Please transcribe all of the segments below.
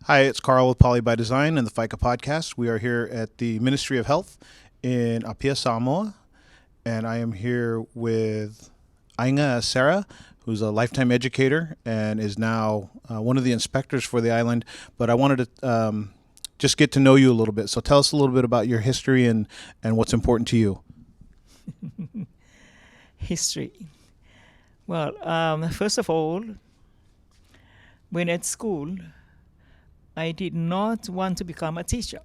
Hi, it's Carl with Poly by Design and the FICA podcast. We are here at the Ministry of Health in Apia, Samoa, and I am here with Aiga Esera, who's a lifetime educator and is now one of the inspectors for the island. But I wanted to just get to know you a little bit. So tell us a little bit about your history and what's important to you. History. Well, first of all, when at school, I did not want to become a teacher.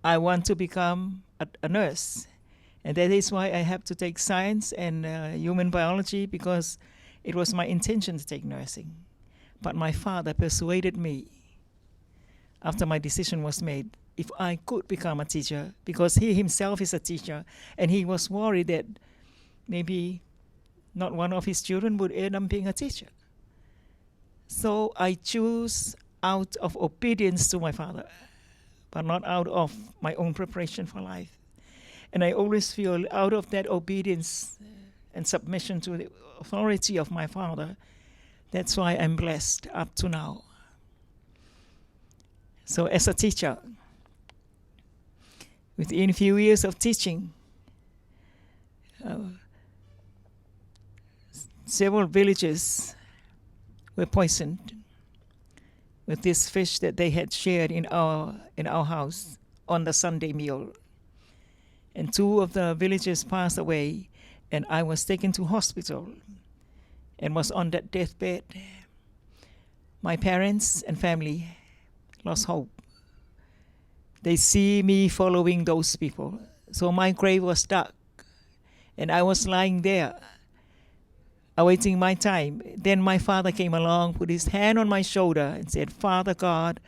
I want to become a nurse. And that is why I have to take science and human biology, because it was my intention to take nursing. But my father persuaded me after my decision was made if I could become a teacher, because he himself is a teacher, and he was worried that maybe not one of his children would end up being a teacher. So I choose out of obedience to my father, but not out of my own preparation for life. And I always feel out of that obedience and submission to the authority of my father, that's why I'm blessed up to now. So as a teacher, within a few years of teaching, several villages were poisoned with this fish that they had shared in our house on the Sunday meal. And 2 of the villagers passed away, and I was taken to hospital and was on that deathbed. My parents and family lost hope. They see me following those people. So my grave was dark, and I was lying there awaiting my time. Then my father came along, put his hand on my shoulder and said, "Father God,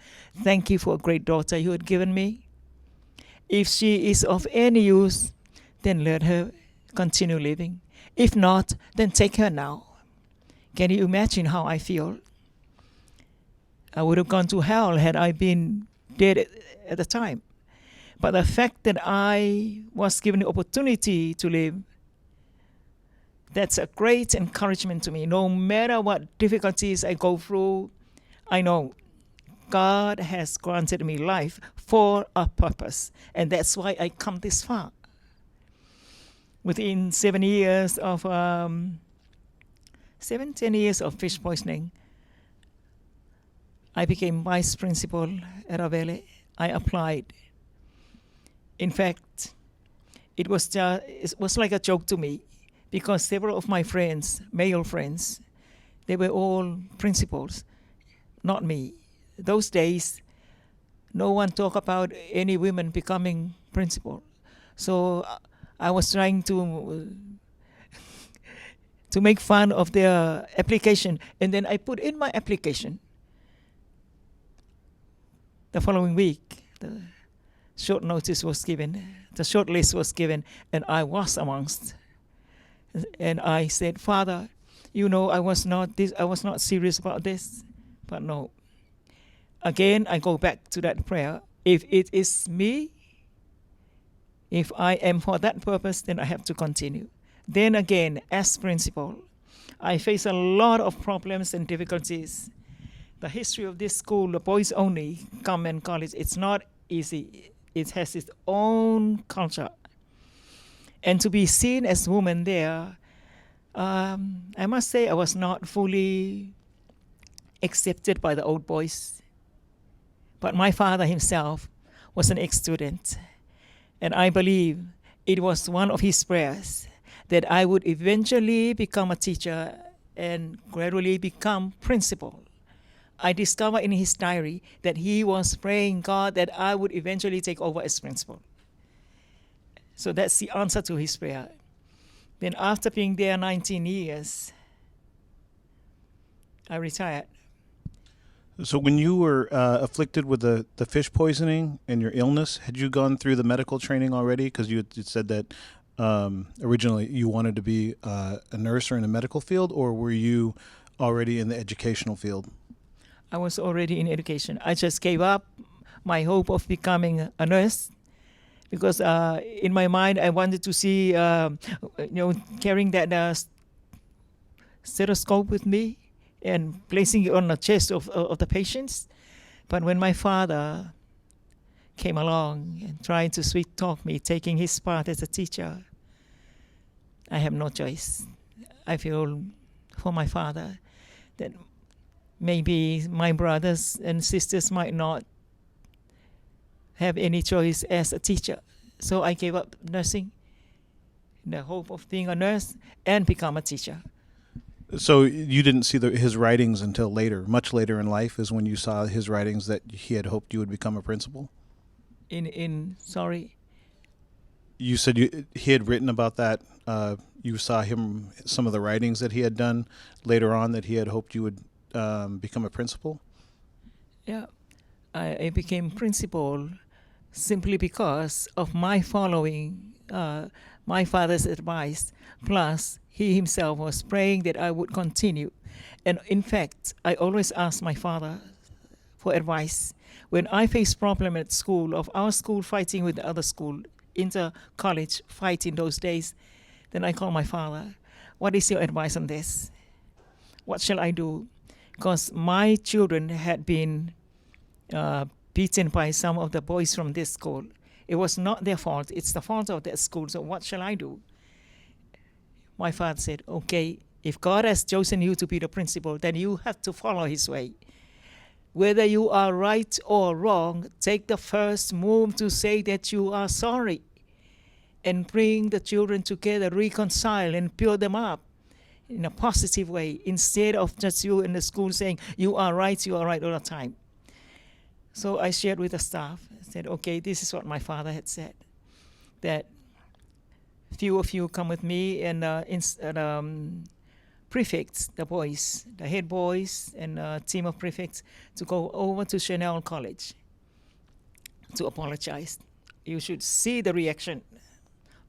thank you for a great daughter you had given me. If she is of any use, then let her continue living. If not, then take her now." Can you imagine how I feel? I would have gone to hell had I been dead at the time. But the fact that I was given the opportunity to live, that's a great encouragement to me. No matter what difficulties I go through, I know God has granted me life for a purpose. And that's why I come this far. Within 10 years of fish poisoning, I became vice principal at Avele. I applied. In fact, it was like a joke to me, because several of my friends, male friends, they were all principals, not me. Those days, no one talked about any women becoming principal. So I was trying to make fun of their application, and then I put in my application. The following week, the short notice was given, the short list was given, and I was amongst. And I said, "Father, you know I was not serious about this." But no. Again, I go back to that prayer. If it is me, if I am for that purpose, then I have to continue. Then again, as principal, I face a lot of problems and difficulties. The history of this school, the boys only common college, it's not easy. It has its own culture. And to be seen as a woman there, I must say I was not fully accepted by the old boys. But my father himself was an ex-student. And I believe it was one of his prayers that I would eventually become a teacher and gradually become principal. I discovered in his diary that he was praying God that I would eventually take over as principal. So that's the answer to his prayer. Then after being there 19 years, I retired. So when you were afflicted with the fish poisoning and your illness, had you gone through the medical training already? Because you had said that originally you wanted to be a nurse or in the medical field, or were you already in the educational field? I was already in education. I just gave up my hope of becoming a nurse, because in my mind I wanted to see, carrying that stethoscope with me and placing it on the chest of the patients. But when my father came along and trying to sweet talk me, taking his part as a teacher, I have no choice. I feel for my father that maybe my brothers and sisters might not have any choice as a teacher. So I gave up nursing in the hope of being a nurse and become a teacher. So you didn't see his writings until later, much later in life, is when you saw his writings that he had hoped you would become a principal? Sorry? You said he had written about that. You saw some of the writings that he had done later on that he had hoped you would become a principal? Yeah. I became principal simply because of my following my father's advice. Plus, he himself was praying that I would continue. And in fact, I always asked my father for advice. When I faced problem at school, of our school fighting with the other school, inter-college fight in those days, then I called my father. What is your advice on this? What shall I do? Because my children had been beaten by some of the boys from this school. It was not their fault. It's the fault of that school. So what shall I do? My father said, okay, if God has chosen you to be the principal, then you have to follow his way. Whether you are right or wrong, take the first move to say that you are sorry and bring the children together, reconcile and build them up in a positive way, instead of just you in the school saying, you are right all the time. So I shared with the staff. I said, okay, this is what my father had said, that few of you come with me and prefects, the boys, the head boys and a team of prefects to go over to Chanel College to apologize. You should see the reaction.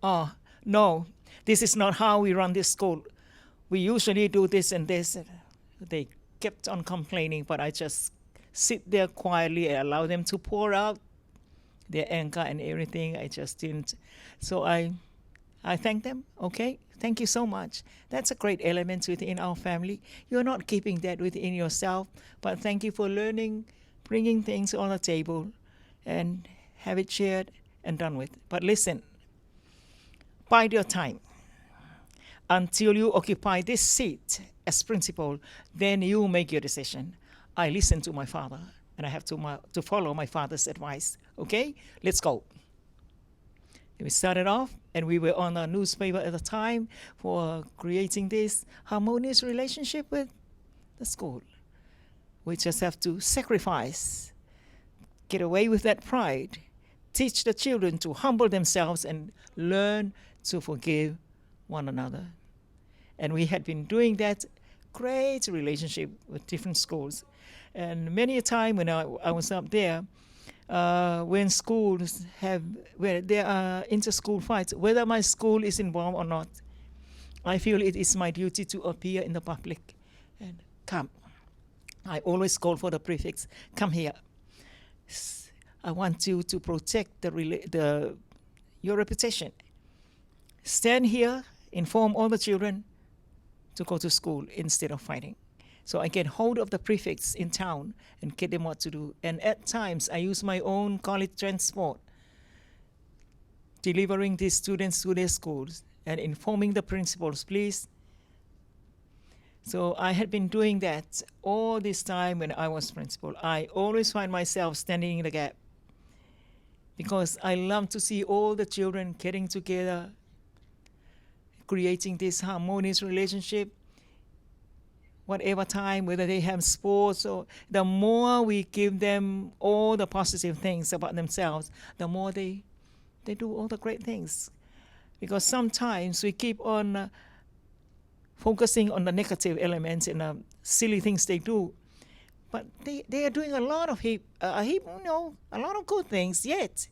Oh, no, this is not how we run this school. We usually do this and this. They kept on complaining, but I just sit there quietly and allow them to pour out their anger and everything. I just didn't. So I thank them. Okay, thank you so much. That's a great element within our family. You're not keeping that within yourself, but thank you for learning, bringing things on the table, and have it shared and done with. But listen, bide your time until you occupy this seat as principal. Then you make your decision. I listen to my father, and I have to follow my father's advice. Okay, let's go. We started off, and we were on a newspaper at the time for creating this harmonious relationship with the school. We just have to sacrifice, get away with that pride, teach the children to humble themselves and learn to forgive one another. And we had been doing that great relationship with different schools. And many a time when I was up there, when schools where there are inter-school fights, whether my school is involved or not, I feel it is my duty to appear in the public and come. I always call for the prefects, come here. I want you to protect your reputation. Stand here, inform all the children to go to school instead of fighting. So I get hold of the prefects in town and get them what to do. And at times, I use my own college transport, delivering these students to their schools and informing the principals, please. So I had been doing that all this time when I was principal. I always find myself standing in the gap because I love to see all the children getting together, creating this harmonious relationship. Whatever time, whether they have sports, or the more we give them all the positive things about themselves, the more they do all the great things. Because sometimes we keep on focusing on the negative elements and silly things they do, but they are doing a lot of a lot of good things. Yet,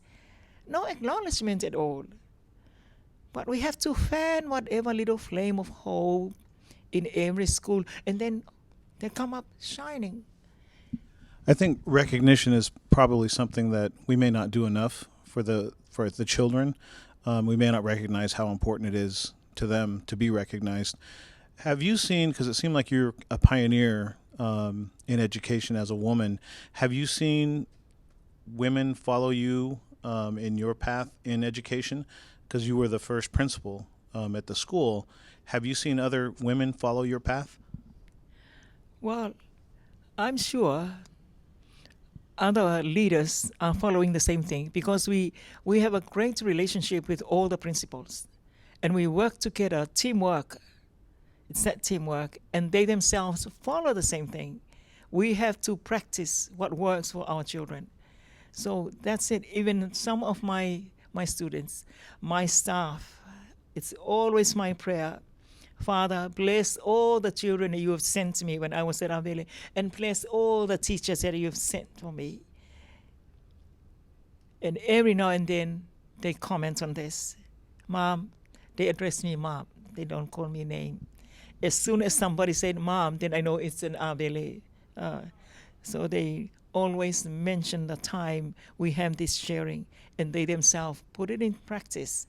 no acknowledgement at all. But we have to fan whatever little flame of hope in every school, and then they come up shining. I think recognition is probably something that we may not do enough for the children. We may not recognize how important it is to them to be recognized. Have you seen, because it seemed like you're a pioneer in education as a woman. Have you seen women follow you in your path in education? Because you were the first principal at the school. Have you seen other women follow your path? Well, I'm sure other leaders are following the same thing because we have a great relationship with all the principals and we work together, teamwork. It's that teamwork, and they themselves follow the same thing. We have to practice what works for our children. So that's it. Even some of my students, my staff, it's always my prayer. Father, bless all the children that you have sent to me when I was at Avele, and bless all the teachers that you have sent for me. And every now and then, they comment on this. Mom, they address me Mom. They don't call me name. As soon as somebody said Mom, then I know it's an Avele. So they always mention the time we have this sharing, and they themselves put it in practice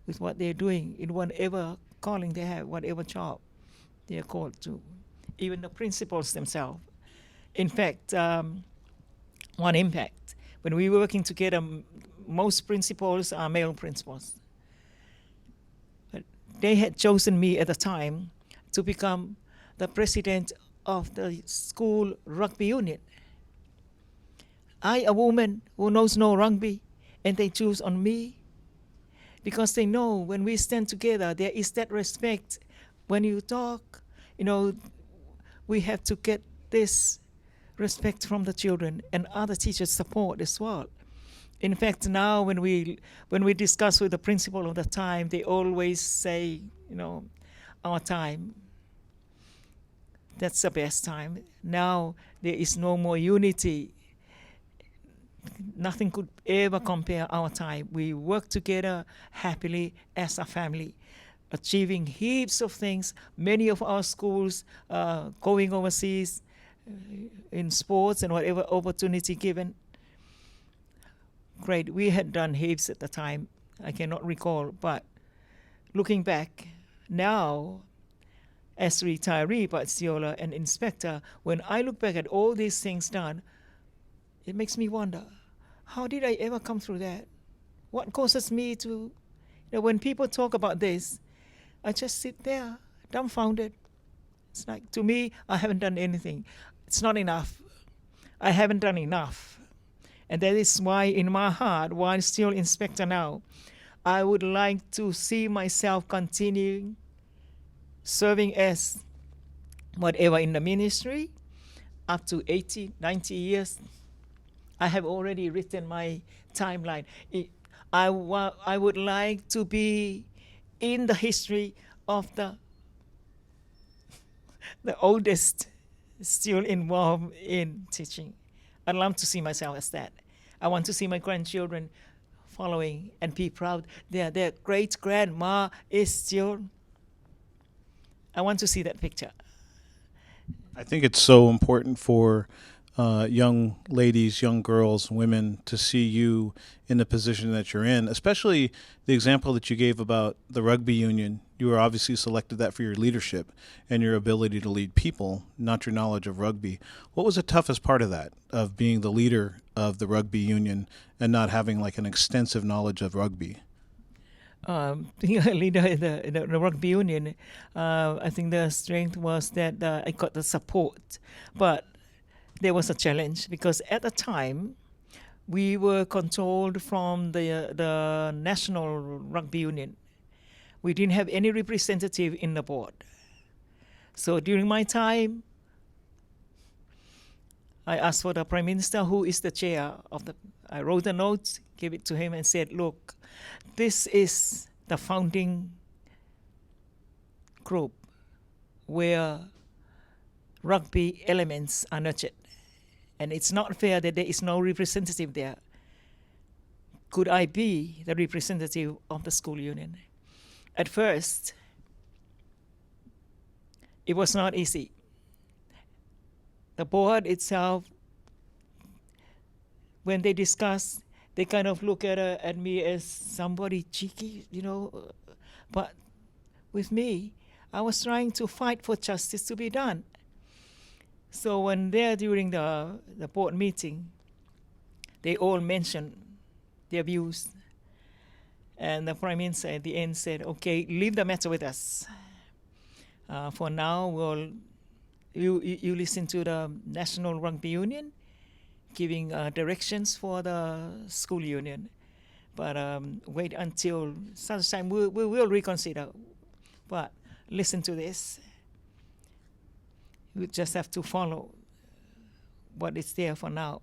with what they're doing in whatever calling they have, whatever job they are called to. Even the principals themselves. In fact, one impact, when we were working together, most principals are male principals. But they had chosen me at the time to become the president of the school rugby unit. I, a woman who knows no rugby, and they choose on me because they know when we stand together, there is that respect. When you talk, we have to get this respect from the children and other teachers' support as well. In fact, now when we discuss with the principal of the time, they always say, our time, that's the best time. Now there is no more unity. Nothing could ever compare our time. We work together happily as a family, achieving heaps of things. Many of our schools going overseas in sports and whatever opportunity given. Great. We had done heaps at the time. I cannot recall, but looking back now, as a retiree, but still an inspector, when I look back at all these things done, it makes me wonder, how did I ever come through that? What causes me to, when people talk about this, I just sit there, dumbfounded. It's like, to me, I haven't done anything. It's not enough. I haven't done enough. And that is why in my heart, while still inspector now, I would like to see myself continuing serving as whatever in the ministry up to 80, 90 years. I have already written my timeline. I would like to be in the history of the oldest still involved in teaching. I'd love to see myself as that. I want to see my grandchildren following and be proud. Their great-grandma is still. I want to see that picture. I think it's so important for young ladies, young girls, women to see you in the position that you're in, especially the example that you gave about the rugby union. You were obviously selected that for your leadership and your ability to lead people, not your knowledge of rugby. What was the toughest part of that, of being the leader of the rugby union and not having like an extensive knowledge of rugby? Being a leader in the rugby union, I think the strength was that I got the support. But there was a challenge because at the time, we were controlled from the National Rugby Union. We didn't have any representative in the board. So during my time, I asked for the Prime Minister, who is the chair of the. I wrote a note, gave it to him, and said, "Look, this is the founding group where rugby elements are nurtured. And it's not fair that there is no representative there. Could I be the representative of the school union?" At first, it was not easy. The board itself, when they discuss, they kind of look at me as somebody cheeky, But with me, I was trying to fight for justice to be done. So when there during the board meeting, they all mentioned their views. And the Prime Minister at the end said, okay, leave the matter with us. For now, you listen to the National Rugby Union giving directions for the school union. But wait until such time, we will reconsider. But listen to this. You just have to follow what is there for now.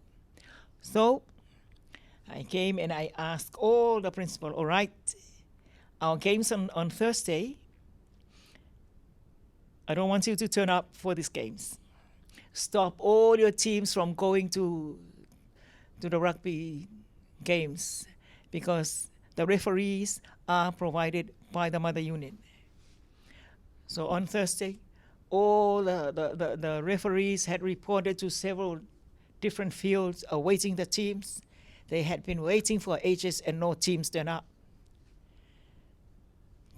So I came and I asked all the principal, all right, our games on Thursday, I don't want you to turn up for these games. Stop all your teams from going to the rugby games because the referees are provided by the mother unit. So on Thursday, all the referees had reported to several different fields awaiting the teams. They had been waiting for ages and no teams turned up.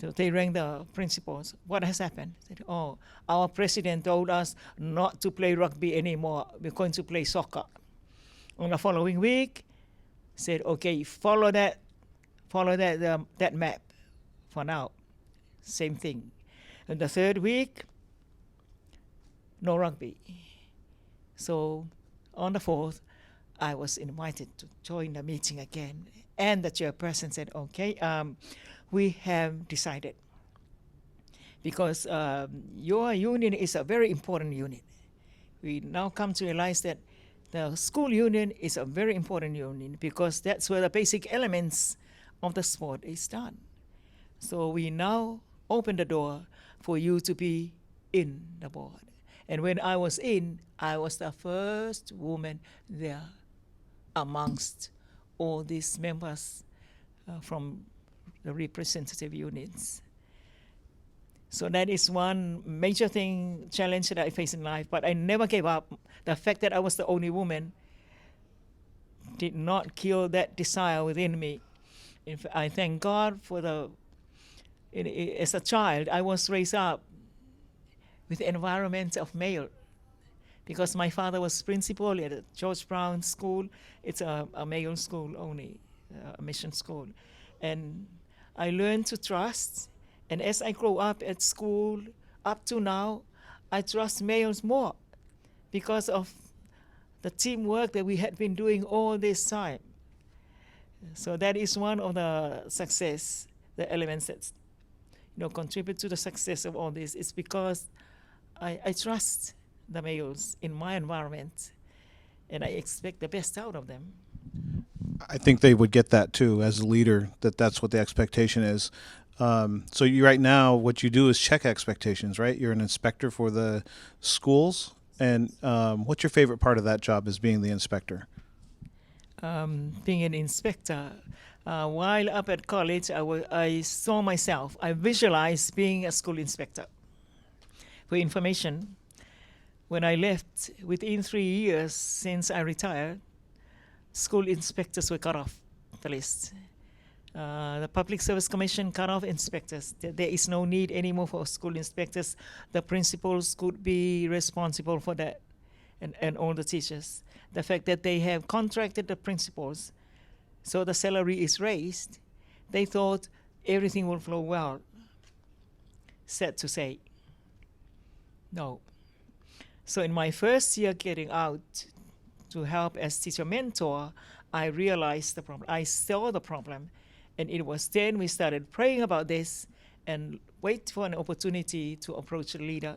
So they rang the principals. What has happened? They said, oh, our president told us not to play rugby anymore. We're going to play soccer. On the following week, said, okay, follow that map for now. Same thing. And the third week, no rugby. So on the 4th, I was invited to join the meeting again. And the chairperson said, okay, we have decided. Because your union is a very important unit. We now come to realize that the school union is a very important union because that's where the basic elements of the sport is done. So we now open the door for you to be in the board. And when I was in, I was the first woman there amongst all these members from the representative units. So that is one major challenge that I face in life, but I never gave up. The fact that I was the only woman did not kill that desire within me. I thank God for as a child, I was raised up with the environment of male because my father was principal at a George Brown school. It's a male school only, a mission school. And I learned to trust. And as I grow up at school, up to now, I trust males more because of the teamwork that we had been doing all this time. So that is one of the success, the elements that contribute to the success of all this. It's because I trust the males in my environment, and I expect the best out of them. I think they would get that too as a leader, that's what the expectation is. So you right now, what you do is check expectations, right? You're an inspector for the schools. And what's your favorite part of that job as being the inspector? Being an inspector, while up at college, I saw myself, I visualized being a school inspector. For information, when I left, within 3 years since I retired, school inspectors were cut off the list. The Public Service Commission cut off inspectors. There is no need anymore for school inspectors. The principals could be responsible for that, and all the teachers. The fact that they have contracted the principals, so the salary is raised, they thought everything will flow well. Sad to say, no. So in my first year getting out to help as teacher mentor, I realized the problem. I saw the problem. And it was then we started praying about this and wait for an opportunity to approach the leader.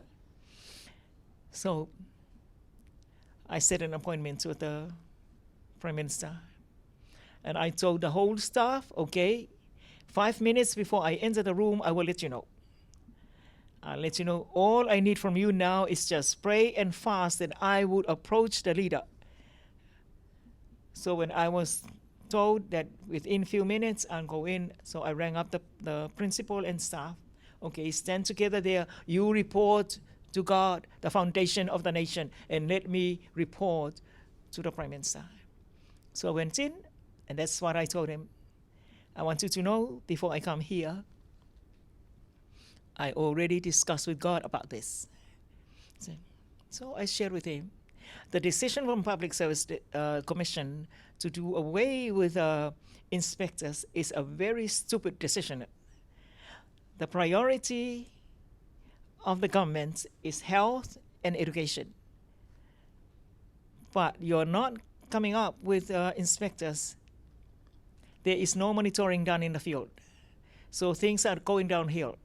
So I set an appointment with the Prime Minister. And I told the whole staff, okay, 5 minutes before I enter the room, I will let you know. I'll let you know all I need from you now is just pray and fast that I would approach the leader. So when I was told that within few minutes I'll go in, so I rang up the principal and staff. Okay, stand together there. You report to God, the foundation of the nation, and let me report to the Prime Minister. So I went in, and that's what I told him. I want you to know, before I come here, I already discussed with God about this. So So I shared with him the decision from Public Service Commission to do away with inspectors is a very stupid decision. The priority of the government is health and education. But you're not coming up with inspectors. There is no monitoring done in the field. So things are going downhill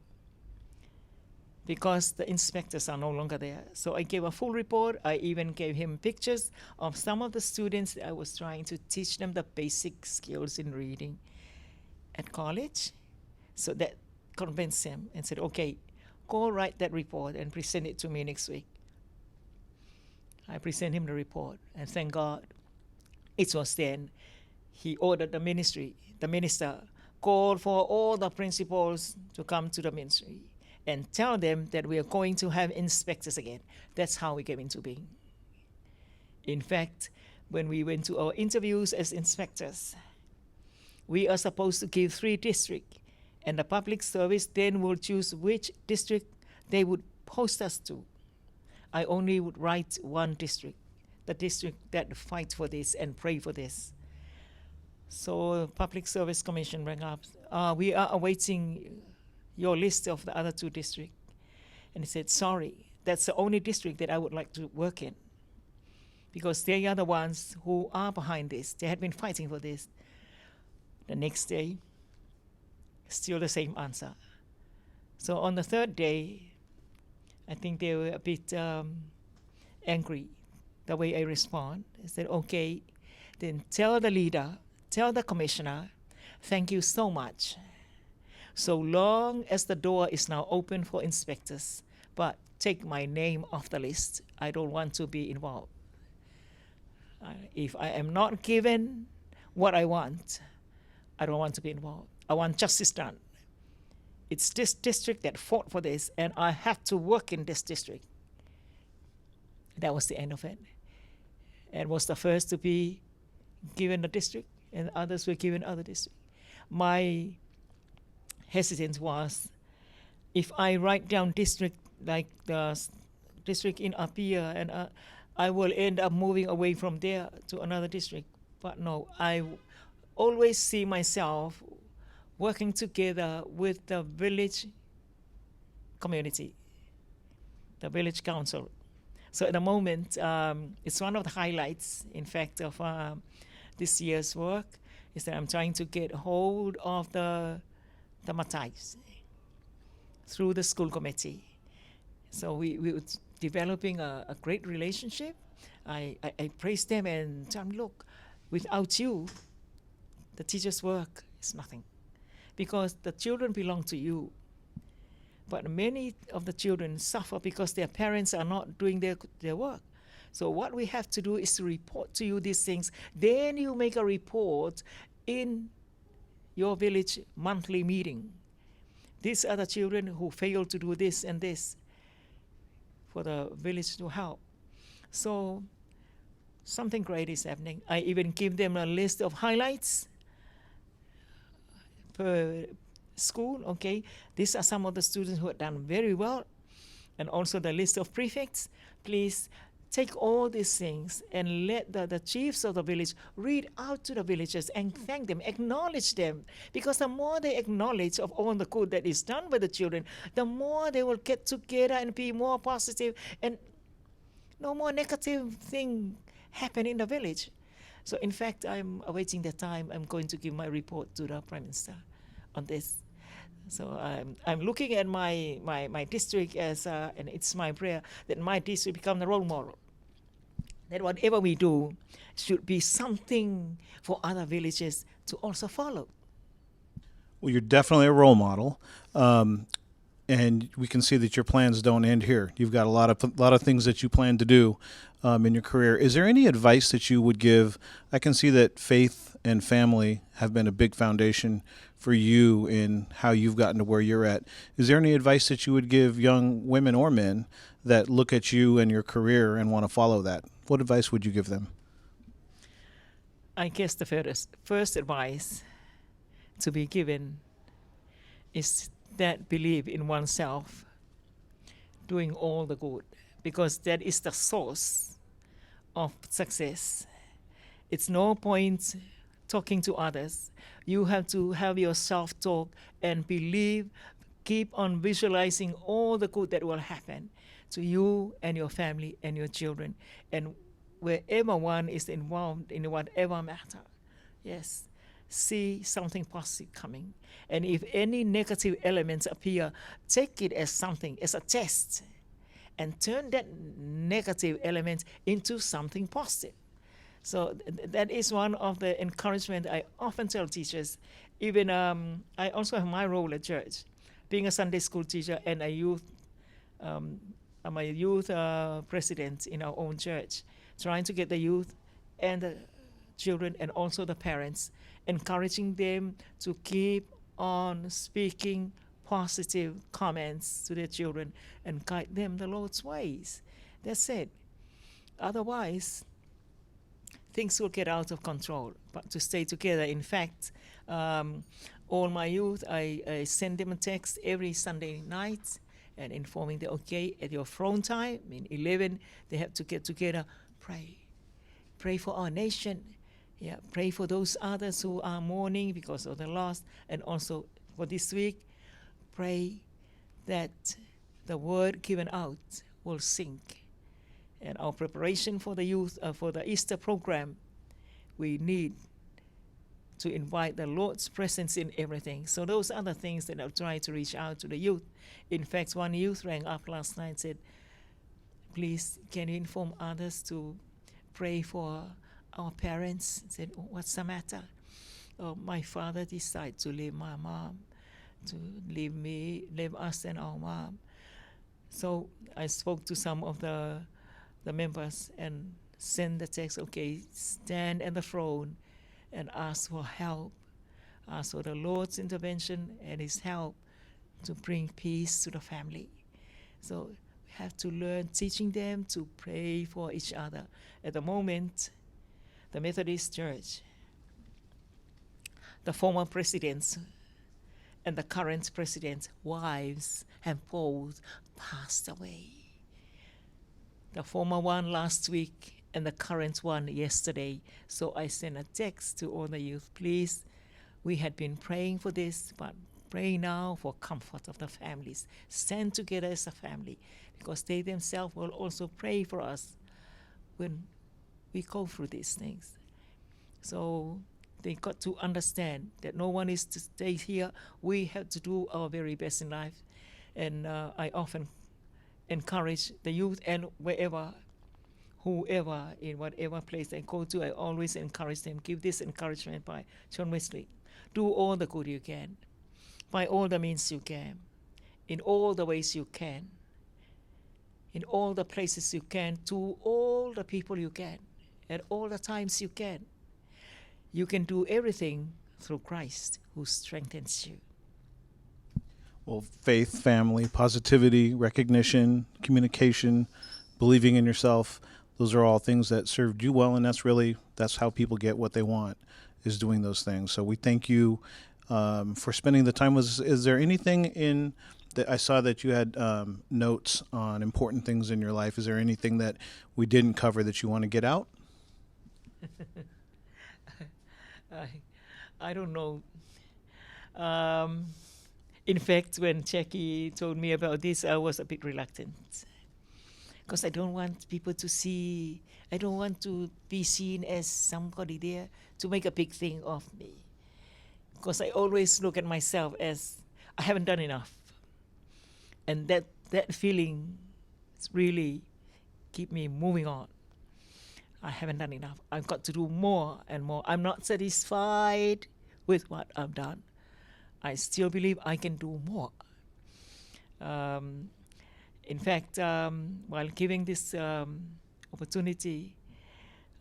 because the inspectors are no longer there. So I gave a full report. I even gave him pictures of some of the students that I was trying to teach them the basic skills in reading at college. So that convinced him and said, okay, go write that report and present it to me next week. I present him the report, and thank God it was then he ordered the minister, called for all the principals to come to the ministry and tell them that we are going to have inspectors again. That's how we came into being. In fact, when we went to our interviews as inspectors, we are supposed to give 3 districts, and the public service then will choose which district they would post us to. I only would write 1 district, the district that fights for this and pray for this. So Public Service Commission rang up, we are awaiting your list of the other 2 districts. And he said, sorry, that's the only district that I would like to work in, because they are the ones who are behind this. They had been fighting for this. The next day, still the same answer. So on the 3rd day, I think they were a bit angry the way I respond. I said, okay, then tell the leader, tell the commissioner, thank you so much. So long as the door is now open for inspectors, but take my name off the list. I don't want to be involved. If I am not given what I want, I don't want to be involved. I want justice done. It's this district that fought for this, and I have to work in this district. That was the end of it. And was the first to be given the district, and others were given other districts. My hesitance was, if I write down district like the district in Apia, and I will end up moving away from there to another district. But no, I always see myself working together with the village community, the village council. So at the moment, it's one of the highlights, in fact, of this year's work, is that I'm trying to get hold of the matais through the school committee. So we were developing a great relationship. I praise them and tell them, look, without you, the teacher's work is nothing, because the children belong to you. But many of the children suffer because their parents are not doing their work. So what we have to do is to report to you these things. Then you make a report in your village monthly meeting. These are the children who fail to do this and this for the village to help. So something great is happening. I even give them a list of highlights per school. Okay, these are some of the students who have done very well, and also the list of prefects. Please take all these things and let the chiefs of the village read out to the villagers and thank them, acknowledge them, because the more they acknowledge of all the good that is done by the children, the more they will get together and be more positive, and no more negative thing happen in the village. So in fact, I'm awaiting the time I'm going to give my report to the Prime Minister on this. So I'm looking at my district as, and it's my prayer that my district become the role model. That whatever we do should be something for other villages to also follow. Well, you're definitely a role model, and we can see that your plans don't end here. You've got a lot of things that you plan to do in your career. Is there any advice that you would give? I can see that faith and family have been a big foundation for you in how you've gotten to where you're at. Is there any advice that you would give young women or men that look at you and your career and want to follow that? What advice would you give them? I guess the first advice to be given is that believe in oneself, doing all the good, because that is the source of success. It's no point talking to others. You have to have your self-talk and believe, keep on visualizing all the good that will happen to you and your family and your children and wherever one is involved in whatever matter. Yes, see something positive coming. And if any negative elements appear, take it as something, as a test, and turn that negative element into something positive. So that is one of the encouragement I often tell teachers. Even I also have my role at church, being a Sunday school teacher and a youth. I'm a youth president in our own church, trying to get the youth and the children and also the parents, encouraging them to keep on speaking positive comments to their children and guide them the Lord's ways. That's it. Otherwise, things will get out of control. But to stay together, in fact, all my youth, I send them a text every Sunday night and informing them, okay, at your throne time, in 11, they have to get together, pray. Pray for our nation. Yeah, pray for those others who are mourning because of the loss. And also for this week, pray that the word given out will sink. And our preparation for the youth, for the Easter program, we need to invite the Lord's presence in everything. So those are the things that I'm trying to reach out to the youth. In fact, one youth rang up last night and said, please, can you inform others to pray for our parents? I said, oh, what's the matter? Oh, my father decided to leave my mom, to leave me, leave us and our mom. So I spoke to some of the members and send the text, okay, stand at the throne and ask for help. Ask for the Lord's intervention and his help to bring peace to the family. So we have to learn teaching them to pray for each other. At the moment, the Methodist Church, the former presidents and the current president's wives have both passed away. The former one last week and the current one yesterday. So I sent a text to all the youth, please, we had been praying for this, but pray now for comfort of the families. Stand together as a family, because they themselves will also pray for us when we go through these things. So they got to understand that no one is to stay here. We have to do our very best in life. And I often encourage the youth and whoever, in whatever place I go to, I always encourage them. Give this encouragement by John Wesley. Do all the good you can, by all the means you can, in all the ways you can, in all the places you can, to all the people you can, at all the times you can. You can do everything through Christ who strengthens you. Well, faith, family, positivity, recognition, communication, believing in yourself, those are all things that served you well, and that's how people get what they want, is doing those things. So we thank you for spending the time with us. Is there anything in that I saw that you had notes on important things in your life? Is there anything that we didn't cover that you want to get out? I don't know. In fact, when Jackie told me about this, I was a bit reluctant, because I don't want people to see, I don't want to be seen as somebody there to make a big thing of me. Because I always look at myself as I haven't done enough. And that feeling really keep me moving on. I haven't done enough. I've got to do more and more. I'm not satisfied with what I've done. I still believe I can do more. In fact, while giving this opportunity,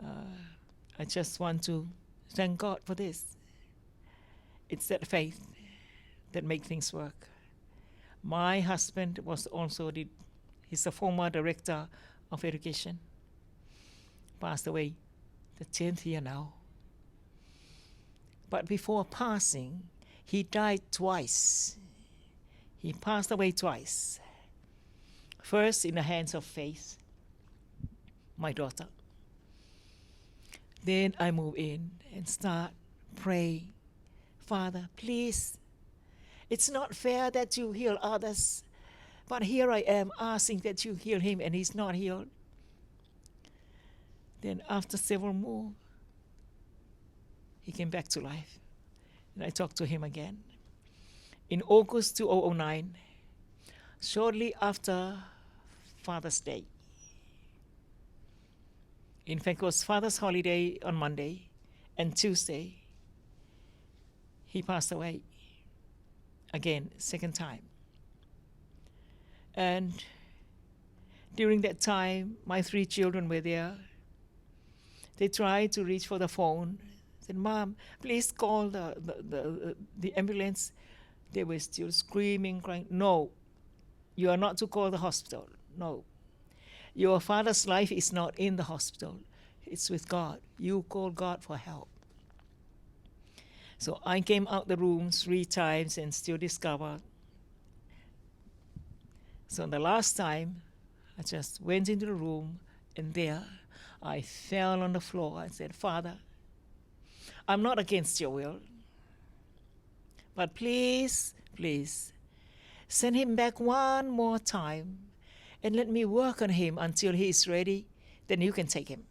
I just want to thank God for this. It's that faith that makes things work. My husband was also he's a former director of education. Passed away, the 10th year now. But before passing, he died twice. He passed away twice. First, in the hands of faith, my daughter. Then I move in and start praying. Father, please, it's not fair that you heal others, but here I am asking that you heal him and he's not healed. Then after several more, he came back to life. And I talked to him again. In August 2009, shortly after Father's Day. In fact, it was Father's holiday on Monday, and Tuesday, he passed away. Again, second time. And during that time, my 3 children were there. They tried to reach for the phone. Said, Mom, please call the ambulance. They were still screaming, crying. No, you are not to call the hospital. No. Your father's life is not in the hospital. It's with God. You call God for help. So I came out the room 3 times and still discovered. So the last time, I just went into the room, and there I fell on the floor and said, Father, I'm not against your will, but please, please, send him back one more time and let me work on him until he is ready. Then you can take him.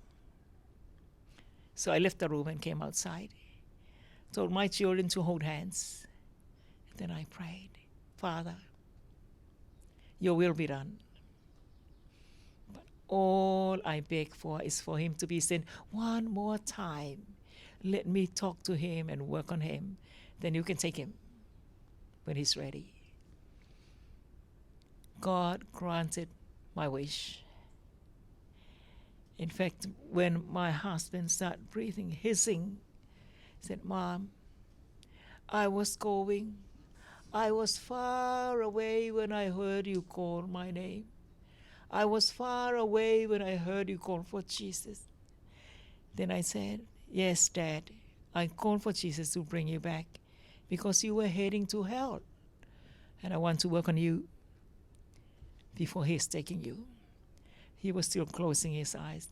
So I left the room and came outside, told my children to hold hands. Then I prayed, Father, your will be done. But all I beg for is for him to be sent one more time. Let me talk to him and work on him. Then you can take him when he's ready. God granted my wish. In fact, when my husband started breathing, hissing, he said, Mom, I was far away when I heard you call my name. I was far away when I heard you call for Jesus. Then I said, yes, Dad, I called for Jesus to bring you back because you were heading to hell. And I want to work on you before he's taking you. He was still closing his eyes.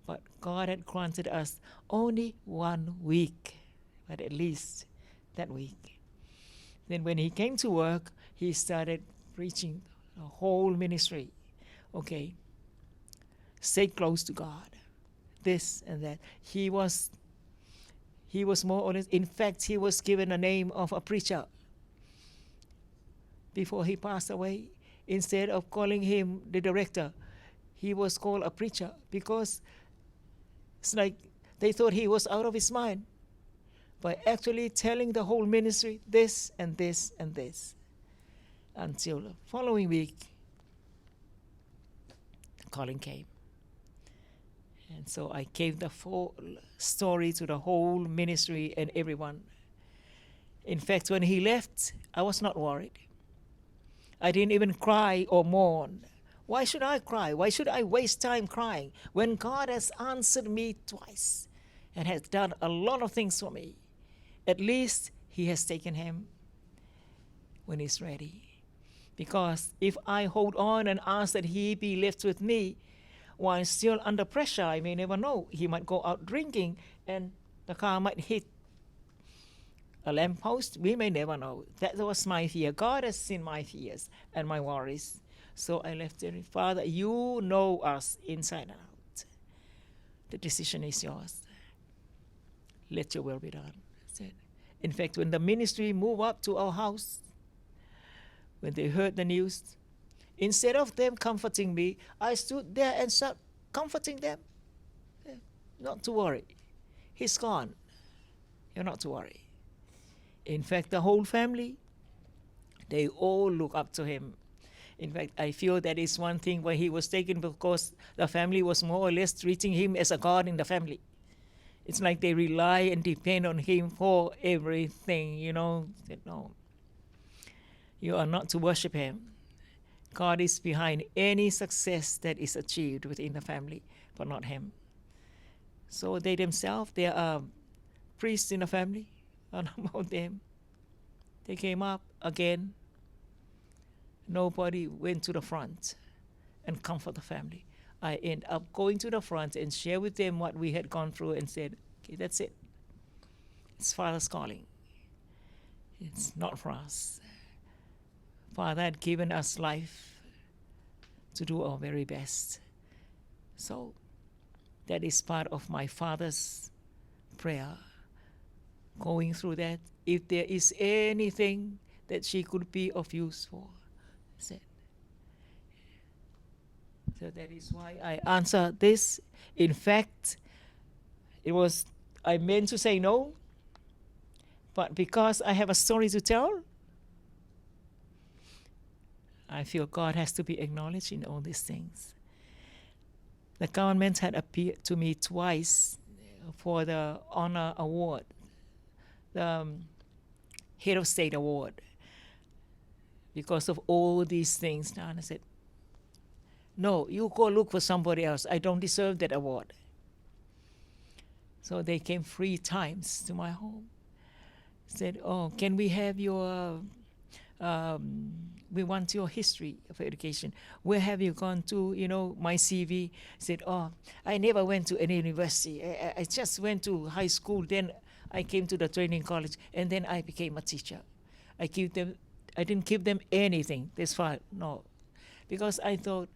But God had granted us only 1 week, but at least that week. Then when he came to work, he started preaching the whole ministry. Okay, stay close to God, this and that. He was more or less, in fact, he was given a name of a preacher before he passed away. Instead of calling him the director, he was called a preacher because it's like they thought he was out of his mind by actually telling the whole ministry this and this and this. Until the following week, the calling came. And so I gave the full story to the whole ministry and everyone. In fact, when he left, I was not worried. I didn't even cry or mourn. Why should I cry? Why should I waste time crying when God has answered me twice and has done a lot of things for me? At least he has taken him when he's ready. Because if I hold on and ask that he be left with me while still under pressure, I may never know. He might go out drinking and the car might hit a lamppost. We may never know. That was my fear. God has seen my fears and my worries. So I left it. Father, you know us inside and out. The decision is yours. Let your will be done. In fact, when the ministry moved up to our house, when they heard the news, instead of them comforting me, I stood there and started comforting them. Not to worry. He's gone. You're not to worry. In fact, the whole family, they all look up to him. In fact, I feel that is one thing why he was taken, because the family was more or less treating him as a god in the family. It's like they rely and depend on him for everything, you know. Said, no, you are not to worship him. God is behind any success that is achieved within the family, but not him. So they themselves, they are priests in the family, and about them. They came up again. Nobody went to the front. and comfort the family. I end up going to the front and share with them what we had gone through and said, okay, that's it. It's Father's calling. It's not for us. Father had given us life to do our very best. So that is part of my father's prayer. Going through that, if there is anything that she could be of use for, said. So that is why I answer this. In fact, I meant to say no, but because I have a story to tell, I feel God has to be acknowledged in all these things. The government had appeared to me twice for the honor award, the head of state award, because of all these things. And I said, no, you go look for somebody else. I don't deserve that award. So they came 3 times to my home. Said, oh, can we have your, we want your history of education. Where have you gone to, my CV? Said, oh, I never went to any university. I just went to high school. Then I came to the training college, and then I became a teacher. I didn't give them anything. This far, no. Because I thought,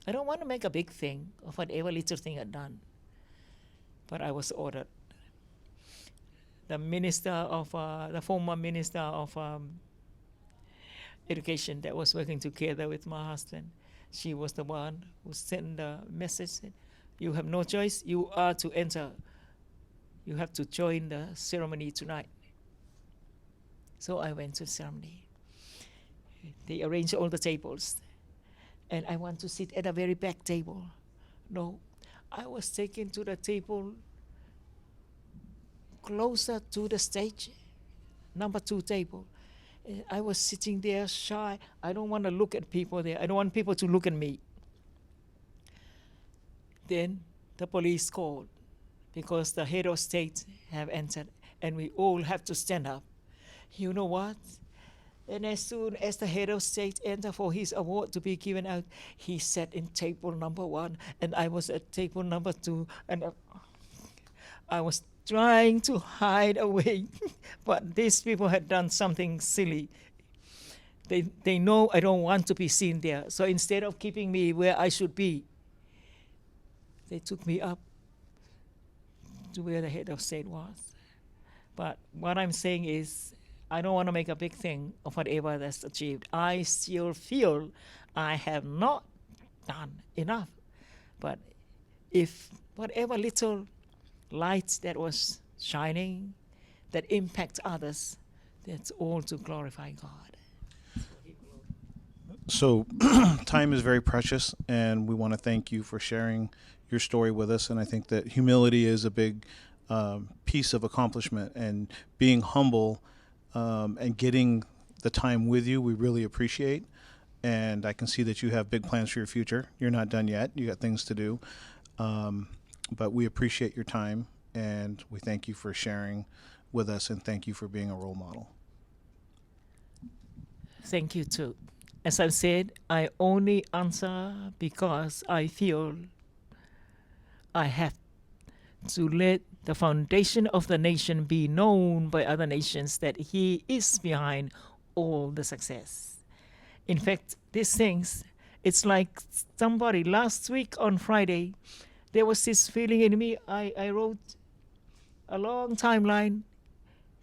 I don't want to make a big thing of whatever little thing I'd done. But I was ordered. The former minister of education that was working together with my husband, she was the one who sent the message, said, you have no choice, you are to enter. You have to join the ceremony tonight. So I went to the ceremony. They arranged all the tables. And I want to sit at a very back table. No, I was taken to the table closer to the stage, number 2 table. I was sitting there shy. I don't want to look at people there. I don't want people to look at me. Then the police called because the head of state have entered and we all have to stand up. You know what? And as soon as the head of state entered for his award to be given out, he sat in table number 1 and I was at table number 2 and I was trying to hide away, but these people had done something silly. They know I don't want to be seen there, so instead of keeping me where I should be, they took me up to where the head of state was. But what I'm saying is, I don't want to make a big thing of whatever that's achieved. I still feel I have not done enough. But if whatever little light that was shining, that impacts others, that's all to glorify God. So time is very precious, and we want to thank you for sharing your story with us. And I think that humility is a big piece of accomplishment, and being humble and getting the time with you, we really appreciate. And I can see that you have big plans for your future. You're not done yet. You got things to do. But we appreciate your time, and we thank you for sharing with us, and thank you for being a role model. Thank you too. As I said, I only answer because I feel I have to let the foundation of the nation be known by other nations that he is behind all the success. In fact, these things, it's like somebody last week on Friday, there was this feeling in me. I wrote a long timeline,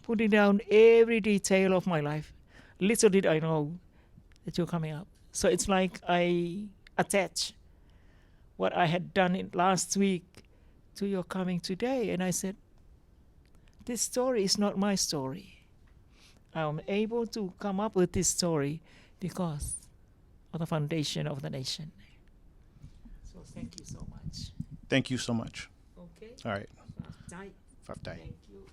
putting down every detail of my life. Little did I know that you're coming up. So it's like I attach what I had done in last week to your coming today. And I said, this story is not my story. I'm able to come up with this story because of the foundation of the nation. So thank you so much. Thank you so much. Okay. All right. Bye. Faftai. Thank you.